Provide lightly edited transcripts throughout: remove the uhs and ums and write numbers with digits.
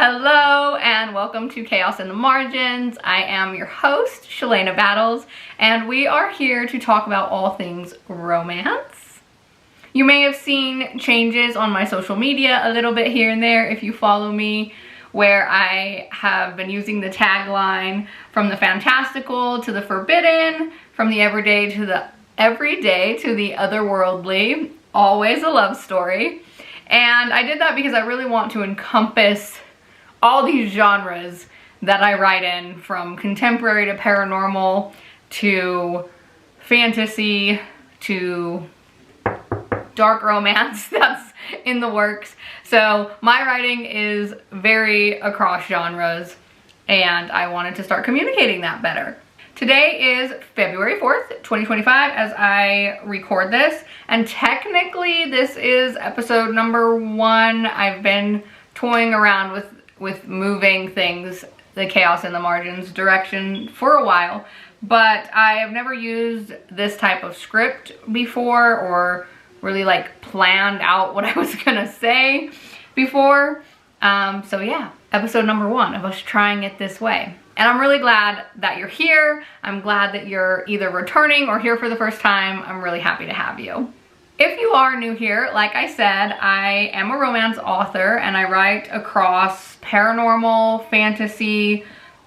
Hello and welcome to Chaos in the Margins. I am your host, Shalana Battles, and we are here to talk about all things romance. You may have seen changes on my social media a little bit here and there if you follow me, where I have been using the tagline from the fantastical to the forbidden, from the everyday to the otherworldly, always a love story. And I did that because I really want to encompass all these genres that I write in, from contemporary to paranormal to fantasy to dark romance that's in the works. So my writing is very across genres and I wanted to start communicating that better. Today is February 4th, 2025 as I record this, and technically this is episode number 1. I've been toying around with moving things, the Chaos in the Margins direction, for a while, but I have never used this type of script before or really like planned out what I was gonna say before. So yeah, episode number 1 of us trying it this way. And I'm really glad that you're here. I'm glad that you're either returning or here for the first time. I'm really happy to have you. If you are new here, like I said, I am a romance author and I write across paranormal, fantasy,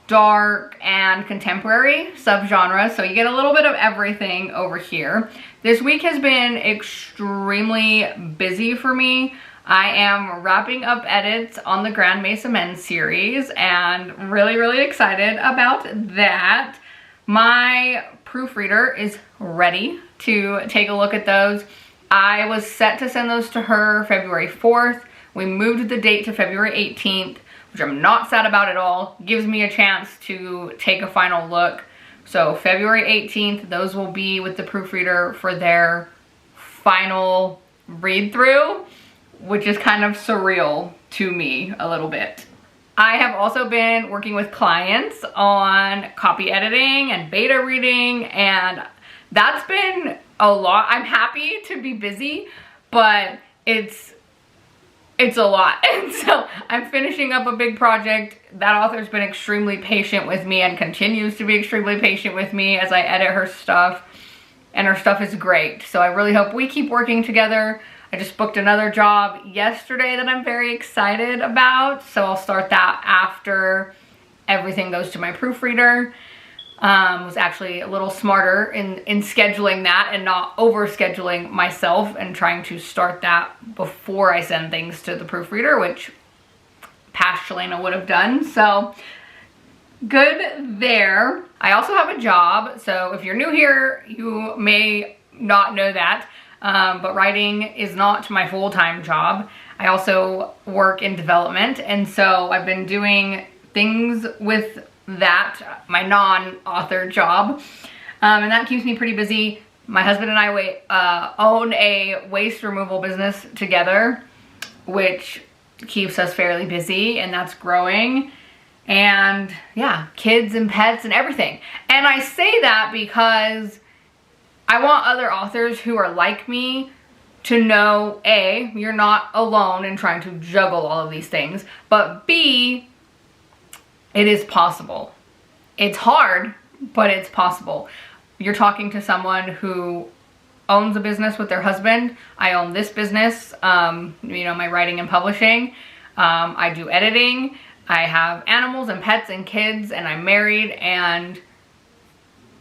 dark, and contemporary subgenres. So you get a little bit of everything over here. This week has been extremely busy for me. I am wrapping up edits on the Grand Mesa Men series and really excited about that. My proofreader is ready to take a look at those. I was set to send those to her February 4th. We moved the date to February 18th, which I'm not sad about at all. Gives me a chance to take a final look. So February 18th, those will be with the proofreader for their final read through, which is kind of surreal to me a little bit. I have also been working with clients on copy editing and beta reading, and that's been a lot. I'm happy to be busy, but it's a lot. And so I'm finishing up a big project. That author's been extremely patient with me and continues to be extremely patient with me as I edit her stuff, and her stuff is great. So I really hope we keep working together. I just booked another job yesterday that I'm very excited about, so I'll start that after everything goes to my proofreader. Was actually a little smarter in scheduling that and not over scheduling myself, and trying to start that before I send things to the proofreader, which past Shalana would have done. So good there. I also have a job, so if you're new here, you may not know that. But writing is not my full-time job. I also work in development, and so I've been doing things with that, my non-author job, and that keeps me pretty busy. My husband and I own a waste removal business together, which keeps us fairly busy, and that's growing. And yeah, kids and pets and everything. And I say that because I want other authors who are like me to know, A, you're not alone in trying to juggle all of these things, but B, it is possible. It's hard, but it's possible. You're talking to someone who owns a business with their husband. I own this business, my writing and publishing. I do editing. I have animals and pets and kids, and I'm married, and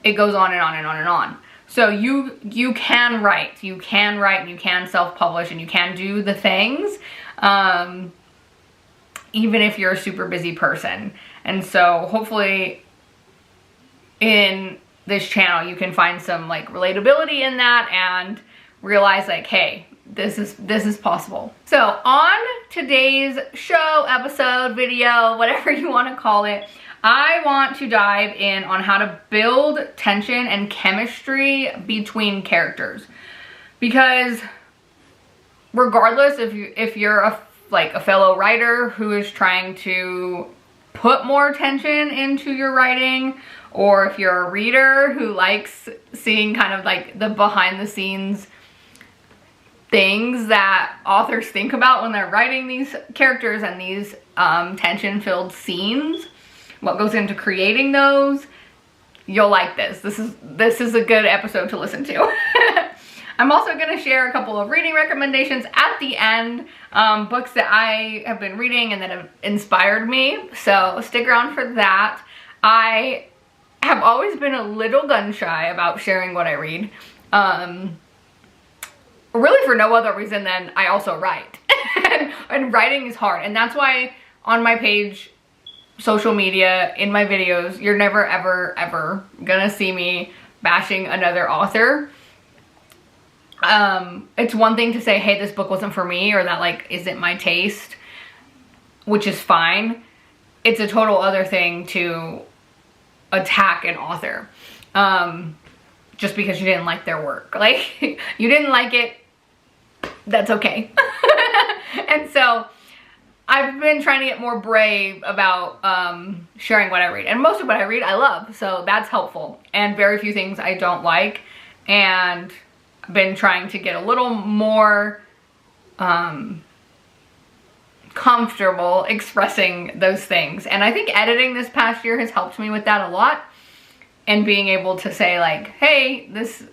it goes on and on and on and on. So you can write, and you can self-publish, and you can do the things, even if you're a super busy person. And so hopefully in this channel you can find some like relatability in that and realize like, hey, this is possible. So on today's show, episode, video, whatever you want to call it, I want to dive in on how to build tension and chemistry between characters. Because regardless if you're a fellow writer who is trying to put more tension into your writing, or if you're a reader who likes seeing kind of like the behind the scenes things that authors think about when they're writing these characters and these tension-filled scenes, what goes into creating those, you'll like this. This is a good episode to listen to. I'm also going to share a couple of reading recommendations at the end, books that I have been reading and that have inspired me, so stick around for that. I have always been a little gun shy about sharing what I read, really for no other reason than I also write. And writing is hard, and that's why on my page, social media, in my videos, you're never ever ever gonna see me bashing another author. It's one thing to say, hey, this book wasn't for me, or that like isn't my taste, which is fine. It's a total other thing to attack an author just because you didn't like their work. Like, you didn't like it, that's okay. And so I've been trying to get more brave about sharing what I read, and most of what I read I love, so that's helpful, and very few things I don't like, and I've been trying to get a little more comfortable expressing those things. And I think editing this past year has helped me with that a lot, and being able to say like, hey, this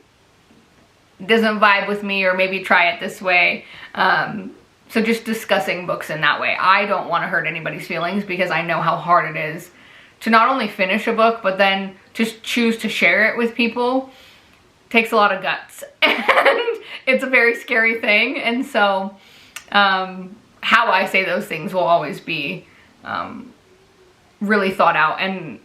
doesn't vibe with me, or maybe try it this way. So just discussing books in that way. I don't want to hurt anybody's feelings, because I know how hard it is to not only finish a book, but then just choose to share it with people. Takes a lot of guts, and it's a very scary thing. And so how I say those things will always be really thought out, and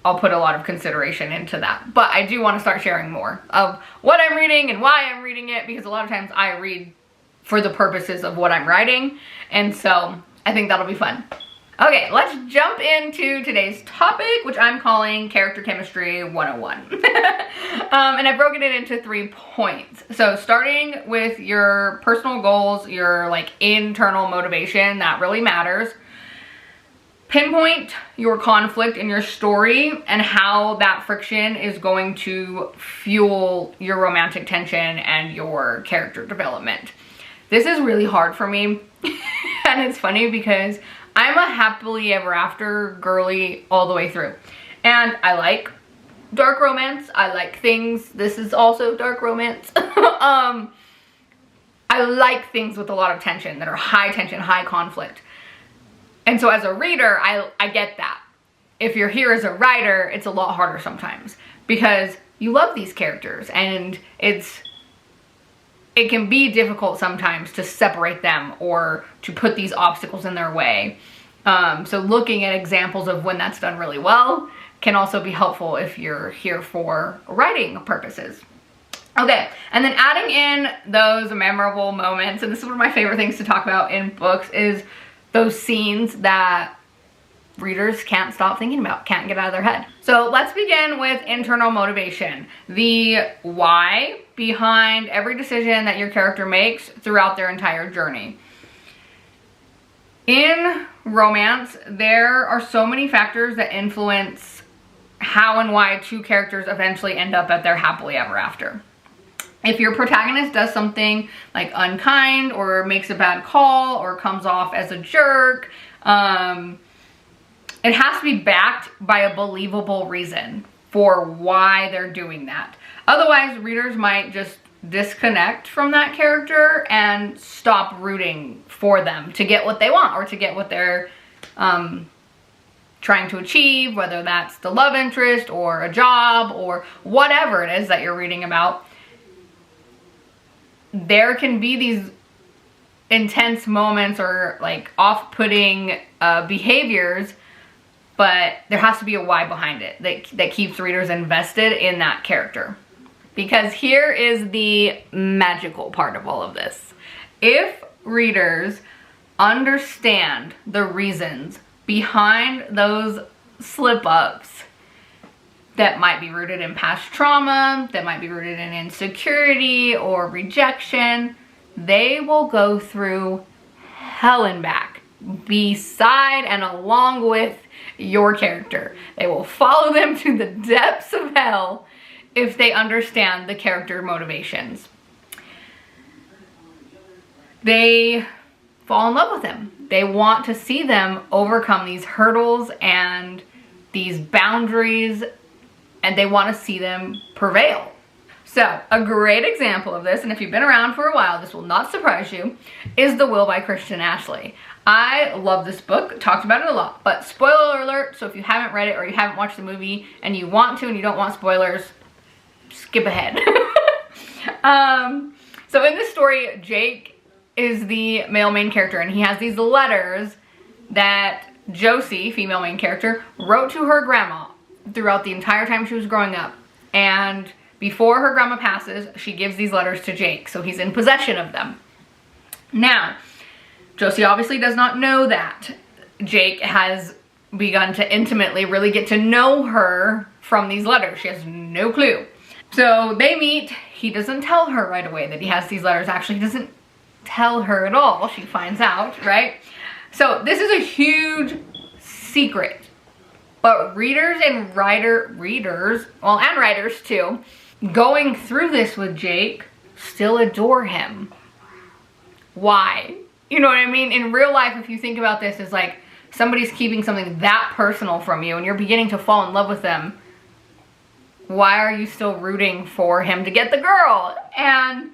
I'll put a lot of consideration into that. But I do want to start sharing more of what I'm reading and why I'm reading it, because a lot of times I read for the purposes of what I'm writing, and so I think that'll be fun. Okay, let's jump into today's topic, which I'm calling Character Chemistry 101. And I've broken it into 3 points. So starting with your personal goals, your like internal motivation, that really matters. Pinpoint your conflict in your story and how that friction is going to fuel your romantic tension and your character development. This is really hard for me. And it's funny because I'm a happily ever after girly all the way through. And I like dark romance. I like things. This is also dark romance. I like things with a lot of tension, that are high tension, high conflict. And so as a reader, I get that. If you're here as a writer, it's a lot harder sometimes, because you love these characters, and it can be difficult sometimes to separate them or to put these obstacles in their way. So looking at examples of when that's done really well can also be helpful if you're here for writing purposes. Okay, and then adding in those memorable moments, and this is one of my favorite things to talk about in books, is those scenes that readers can't stop thinking about, can't get out of their head. So let's begin with internal motivation, the why behind every decision that your character makes throughout their entire journey. In romance, there are so many factors that influence how and why two characters eventually end up at their happily ever after. If your protagonist does something like unkind, or makes a bad call, or comes off as a jerk, it has to be backed by a believable reason for why they're doing that. Otherwise, readers might just disconnect from that character and stop rooting for them to get what they want, or to get what they're trying to achieve, whether that's the love interest or a job or whatever it is that you're reading about. There can be these intense moments or like off-putting behaviors, but there has to be a why behind it that keeps readers invested in that character. Because here is the magical part of all of this. If readers understand the reasons behind those slip-ups that might be rooted in past trauma, that might be rooted in insecurity or rejection, they will go through hell and back, beside and along with your character. They will follow them to the depths of hell if they understand the character motivations. they fall in love with him. They want to see them overcome these hurdles and these boundaries, and they want to see them prevail. So, a great example of this, and if you've been around for a while, this will not surprise you, is The Will by Christian Ashley. I love this book, talked about it a lot, but spoiler alert, so if you haven't read it or you haven't watched the movie and you want to and you don't want spoilers, skip ahead. So in this story, Jake is the male main character, and he has these letters that Josie, female main character, wrote to her grandma throughout the entire time she was growing up. And before her grandma passes, she gives these letters to Jake, so he's in possession of them. Now, Josie obviously does not know that Jake has begun to intimately really get to know her from these letters. She has no clue. So they meet. He doesn't tell her right away that he has these letters. Actually, he doesn't tell her at all. She finds out, right? So this is a huge secret. But readers and writers too, going through this with Jake, still adore him. Why? You know what I mean? In real life, if you think about this, it's like somebody's keeping something that personal from you and you're beginning to fall in love with them. Why are you still rooting for him to get the girl? And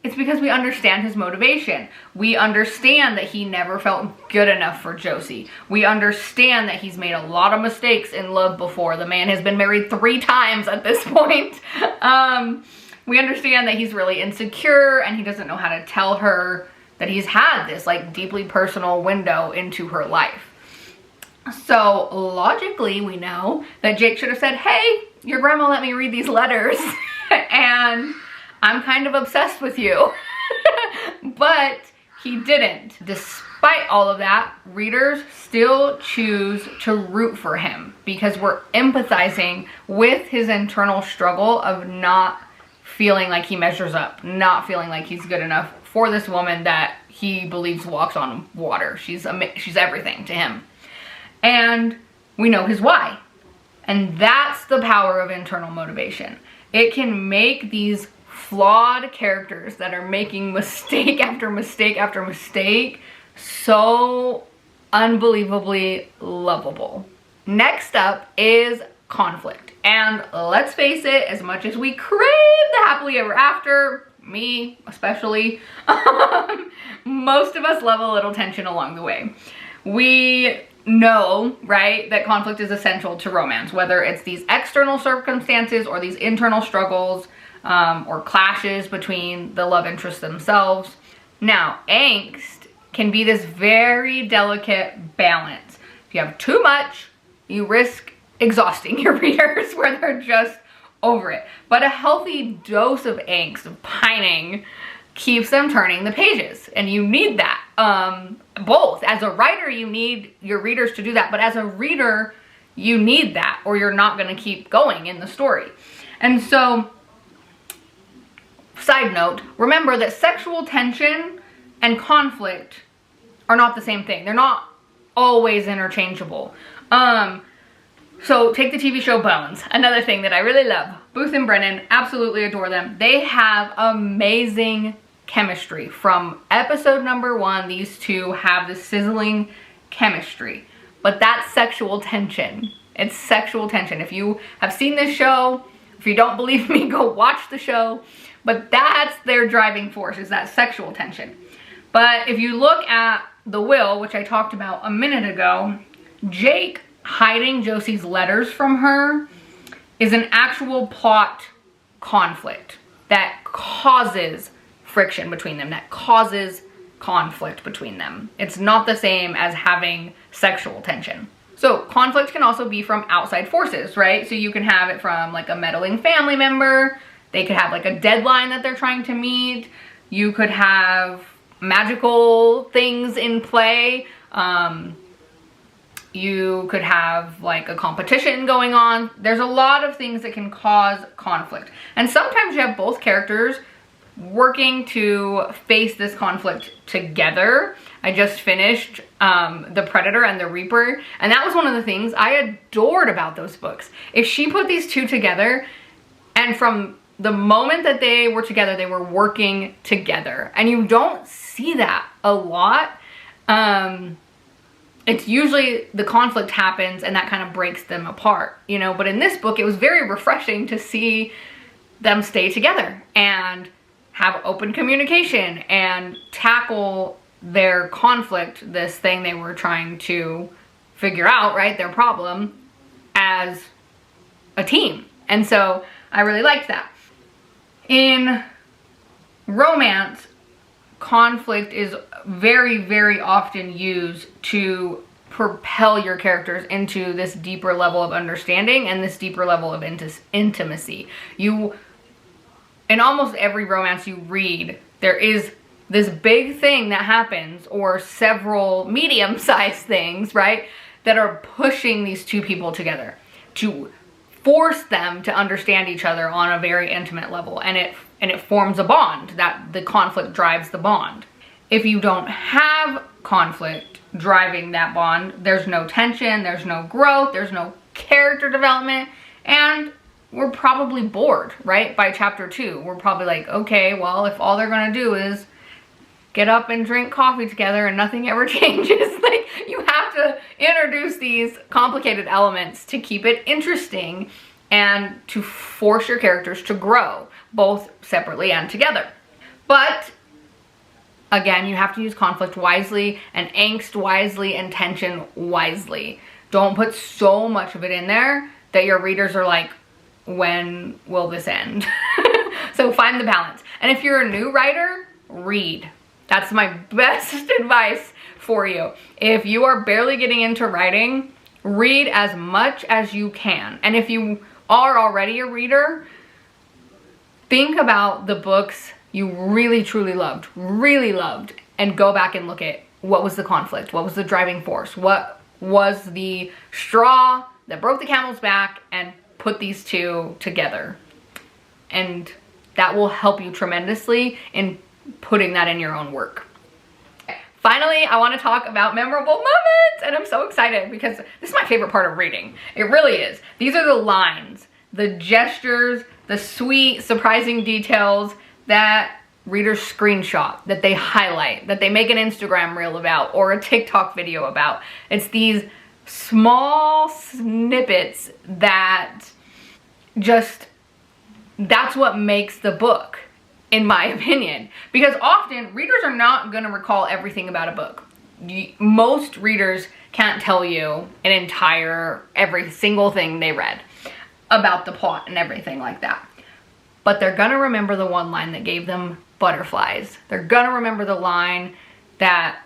it's because we understand his motivation. We understand that he never felt good enough for Josie. We understand that he's made a lot of mistakes in love before. The man has been married 3 times at this point. We understand that he's really insecure and he doesn't know how to tell her that he's had this like deeply personal window into her life. So logically, we know that Jake should have said, hey, your grandma let me read these letters and I'm kind of obsessed with you. But he didn't. Despite all of that, readers still choose to root for him because we're empathizing with his internal struggle of not feeling like he measures up, not feeling like he's good enough for this woman that he believes walks on water. She's everything to him. And we know his why. And that's the power of internal motivation. It can make these flawed characters that are making mistake after mistake after mistake so unbelievably lovable. Next up is conflict. And let's face it, as much as we crave the happily ever after, me especially, most of us love a little tension along the way. We know, right, that conflict is essential to romance, whether it's these external circumstances or these internal struggles or clashes between the love interests themselves. Now, angst can be this very delicate balance. If you have too much, you risk exhausting your readers where they're just over it. But a healthy dose of angst, of pining, keeps them turning the pages, and you need that. Both. As a writer, you need your readers to do that, but as a reader, you need that, or you're not going to keep going in the story. And so, side note, remember that sexual tension and conflict are not the same thing. They're not always interchangeable. So take the TV show Bones, another thing that I really love. Booth and Brennan, absolutely adore them. They have amazing chemistry. From episode number 1, these two have this sizzling chemistry. But that's sexual tension. It's sexual tension. If you have seen this show, if you don't believe me, go watch the show. But that's their driving force, is that sexual tension. But if you look at The Will, which I talked about a minute ago, Jake hiding Josie's letters from her is an actual plot conflict that causes friction between them, that causes conflict between them. It's not the same as having sexual tension. So conflict can also be from outside forces, right? So you can have it from like a meddling family member. They could have like a deadline that they're trying to meet. You could have magical things in play. You could have like a competition going on. There's a lot of things that can cause conflict. And sometimes you have both characters working to face this conflict together. I just finished The Predator and The Reaper, and that was one of the things I adored about those books. If she put these two together, and from the moment that they were together, they were working together. And you don't see that a lot. It's usually the conflict happens and that kind of breaks them apart, you know, but in this book, it was very refreshing to see them stay together and have open communication and tackle their conflict, this thing they were trying to figure out, right, their problem, as a team. And so I really liked that. In romance, conflict is very, very often used to propel your characters into this deeper level of understanding and this deeper level of intimacy. In almost every romance you read, there is this big thing that happens, or several medium-sized things, right, that are pushing these two people together to force them to understand each other on a very intimate level, and it forms a bond. That the conflict drives the bond. If you don't have conflict driving that bond, there's no tension, there's no growth, there's no character development, and we're probably bored, right? By chapter 2, we're probably like, okay, well, if all they're gonna do is get up and drink coffee together and nothing ever changes, like, you have to introduce these complicated elements to keep it interesting and to force your characters to grow, both separately and together. But again, you have to use conflict wisely and angst wisely and tension wisely. Don't put so much of it in there that your readers are like, when will this end? So find the balance. And if you're a new writer, read. That's my best advice for you. If you are barely getting into writing, read as much as you can. And if you are already a reader, think about the books you really truly loved, and go back and look at what was the conflict, what was the driving force, what was the straw that broke the camel's back, and put these two together. And that will help you tremendously in putting that in your own work. Finally, I want to talk about memorable moments, and I'm so excited because this is my favorite part of reading. It really is. These are the lines, the gestures, the sweet, surprising details that readers screenshot, that they highlight, that they make an Instagram reel about or a TikTok video about. It's these small snippets that just, that's what makes the book, in my opinion. Because often readers are not going to recall everything about a book. Most readers can't tell you every single thing they read about the plot and everything like that. But they're gonna remember the one line that gave them butterflies. They're gonna remember the line that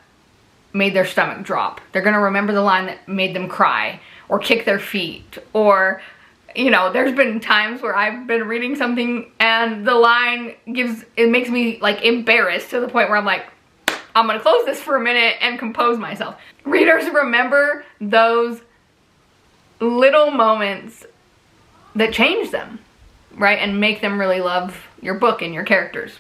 made their stomach drop. They're gonna remember the line that made them cry or kick their feet, or, you know, there's been times where I've been reading something and the line makes me like embarrassed to the point where I'm like, I'm gonna close this for a minute and compose myself. Readers remember those little moments that change them, right? And make them really love your book and your characters.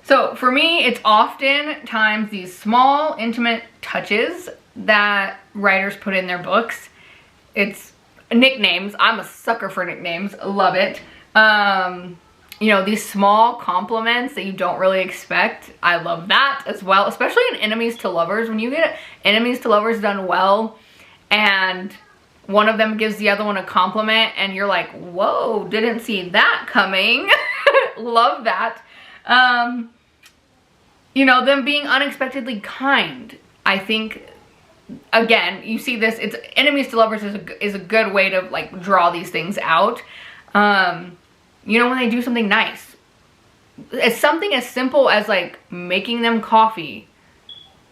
So for me, it's oftentimes these small, intimate touches that writers put in their books. It's nicknames. I'm a sucker for nicknames. Love it. You know, these small compliments that you don't really expect. I love that as well, especially in enemies to lovers. When you get enemies to lovers done well and one of them gives the other one a compliment and you're like, whoa, didn't see that coming. Love that. You know, them being unexpectedly kind. I think, again, you see this, it's enemies to lovers is a good way to like draw these things out. You know, when they do something nice. It's something as simple as like making them coffee.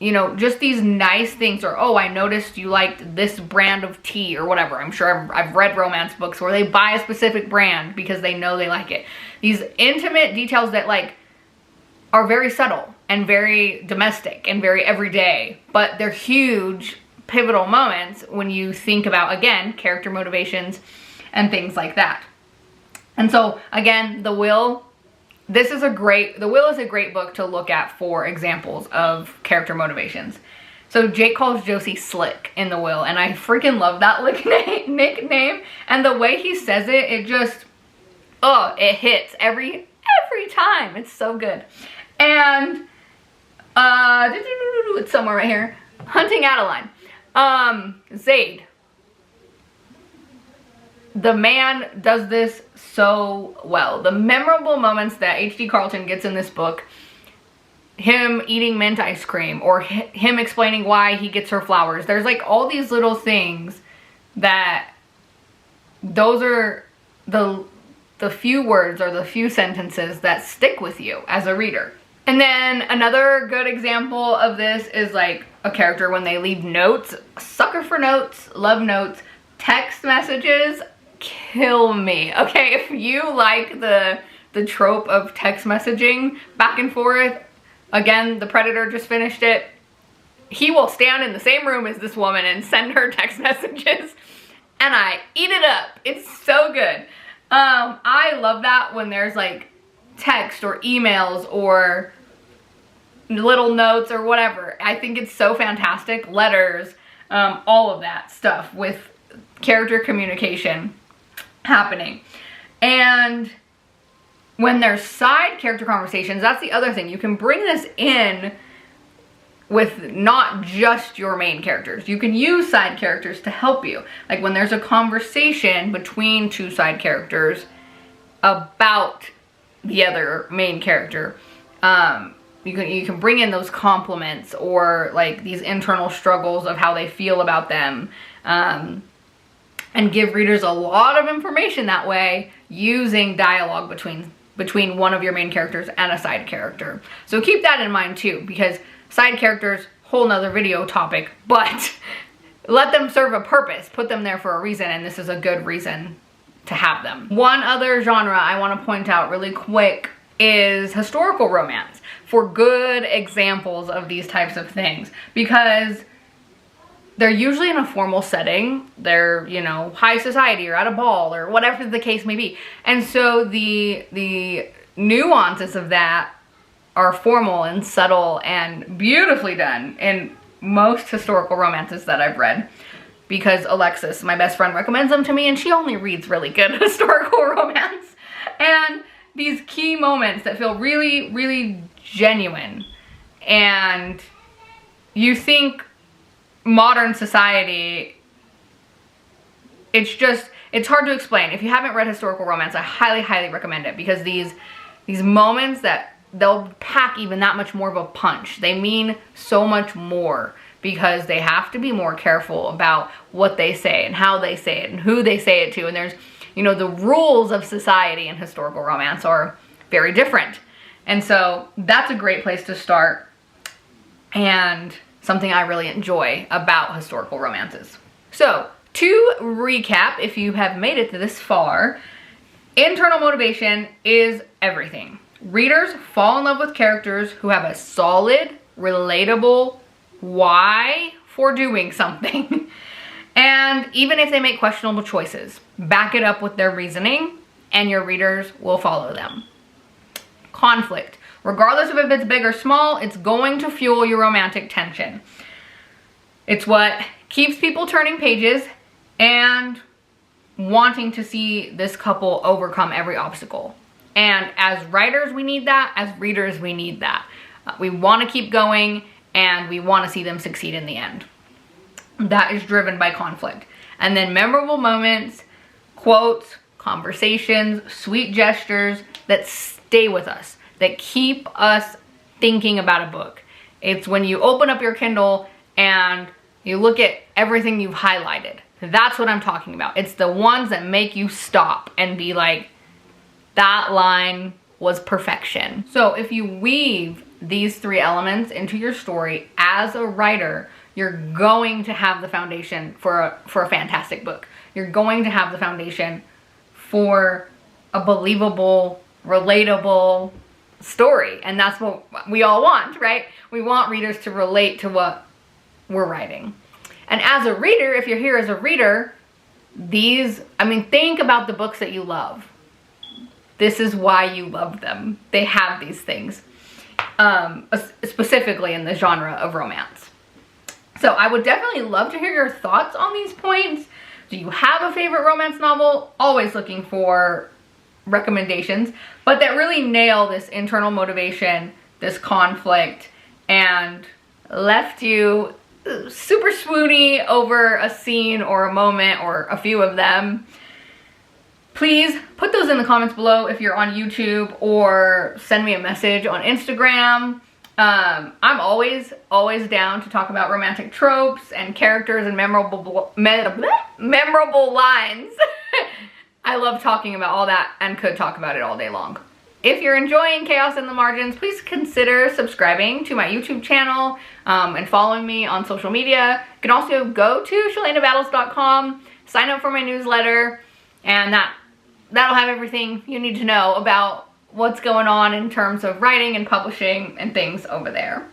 You know, just these nice things, or, oh, I noticed you liked this brand of tea or whatever. I'm sure I've read romance books where they buy a specific brand because they know they like it. These intimate details that like are very subtle and very domestic and very everyday, but they're huge pivotal moments when you think about, again, character motivations and things like that. And so again, The Will, The Will is a great book to look at for examples of character motivations. So Jake calls Josie Slick in The Will, and I freaking love that nickname. And the way he says it, oh, it hits every time. It's so good. And it's somewhere right here. Hunting Adeline. Zaid. The man does this so well. The memorable moments that H.D. Carlton gets in this book, him eating mint ice cream, or him explaining why he gets her flowers. There's like all these little things that, those are the few words or the few sentences that stick with you as a reader. And then another good example of this is like a character when they leave notes. Sucker for notes, love notes. Text messages kill me. Okay, if you like the trope of text messaging back and forth, again, The Predator just finished it. He will stand in the same room as this woman and send her text messages, and I eat it up. It's so good. I love that when there's like text or emails or little notes or whatever. I think it's so fantastic. Letters, all of that stuff with character communication happening. And when there's side character conversations, that's the other thing. You can bring this in with not just your main characters. You can use side characters to help you. Like when there's a conversation between two side characters about the other main character, you can bring in those compliments or like these internal struggles of how they feel about them, and give readers a lot of information that way using dialogue between one of your main characters and a side character. So keep that in mind too, because side characters, whole nother video topic, but let them serve a purpose. Put them there for a reason, and this is a good reason to have them. One other genre I want to point out really quick is historical romance, for good examples of these types of things, because they're usually in a formal setting. They're, you know, high society or at a ball or whatever the case may be. And so the nuances of that are formal and subtle and beautifully done in most historical romances that I've read, because Alexis, my best friend, recommends them to me, and she only reads really good historical romance. And these key moments that feel really, really genuine, and you think modern society, it's hard to explain. If you haven't read historical romance, I highly, highly recommend it, because these moments that they'll pack even that much more of a punch. They mean so much more because they have to be more careful about what they say and how they say it and who they say it to. And there's, you know, the rules of society in historical romance are very different. And so that's a great place to start, and something I really enjoy about historical romances. So to recap, if you have made it to this far, internal motivation is everything. Readers fall in love with characters who have a solid, relatable why for doing something. And even if they make questionable choices, back it up with their reasoning, and your readers will follow them. Conflict. Regardless of if it's big or small, it's going to fuel your romantic tension. It's what keeps people turning pages and wanting to see this couple overcome every obstacle. And as writers, we need that. As readers, we need that. We want to keep going, and we want to see them succeed in the end. That is driven by conflict. And then memorable moments, quotes, conversations, sweet gestures that stay with us, that keep us thinking about a book. It's when you open up your Kindle and you look at everything you've highlighted. That's what I'm talking about. It's the ones that make you stop and be like, that line was perfection. So if you weave these three elements into your story as a writer, you're going to have the foundation for a fantastic book. You're going to have the foundation for a believable, relatable story. And that's what we all want, right? We want readers to relate to what we're writing. And as a reader, if you're here as a reader, think about the books that you love. This is why you love them. They have these things, specifically in the genre of romance. So I would definitely love to hear your thoughts on these points. Do you have a favorite romance novel? Always looking for recommendations, but that really nail this internal motivation, this conflict, and left you super swoony over a scene or a moment or a few of them. Please put those in the comments below if you're on YouTube, or send me a message on Instagram. I'm always down to talk about romantic tropes and characters and memorable lines. I love talking about all that and could talk about it all day long. If you're enjoying Chaos in the Margins, please consider subscribing to my YouTube channel and following me on social media. You can also go to shalenabattles.com, sign up for my newsletter, and that'll have everything you need to know about what's going on in terms of writing and publishing and things over there.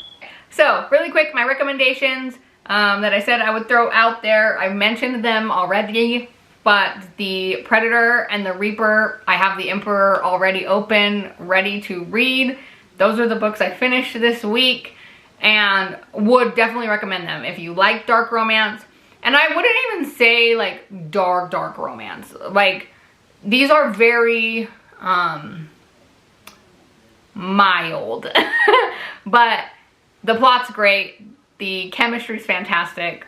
So, really quick, my recommendations that I said I would throw out there, I mentioned them already, but the Predator and the Reaper, I have the Emperor already open, ready to read. Those are the books I finished this week, and would definitely recommend them if you like dark romance. And I wouldn't even say like dark romance. Like, these are very mild, but the plot's great, the chemistry's fantastic.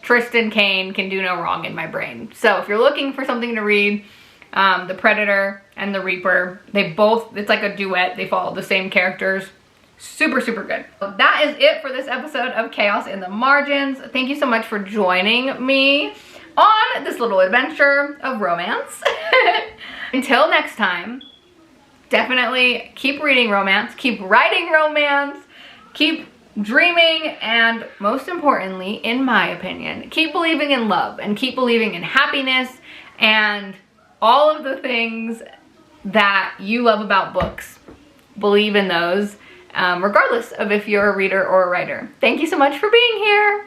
Tristan Kane can do no wrong in my brain. So if you're looking for something to read, the Predator and the Reaper, it's like a duet, they follow the same characters. Super good. So that is it for this episode of Chaos in the Margins. Thank you so much for joining me on this little adventure of romance. Until next time, definitely keep reading romance, keep writing romance, keep dreaming, and most importantly, in my opinion, keep believing in love and keep believing in happiness and all of the things that you love about books. Believe in those, regardless of if you're a reader or a writer. Thank you so much for being here.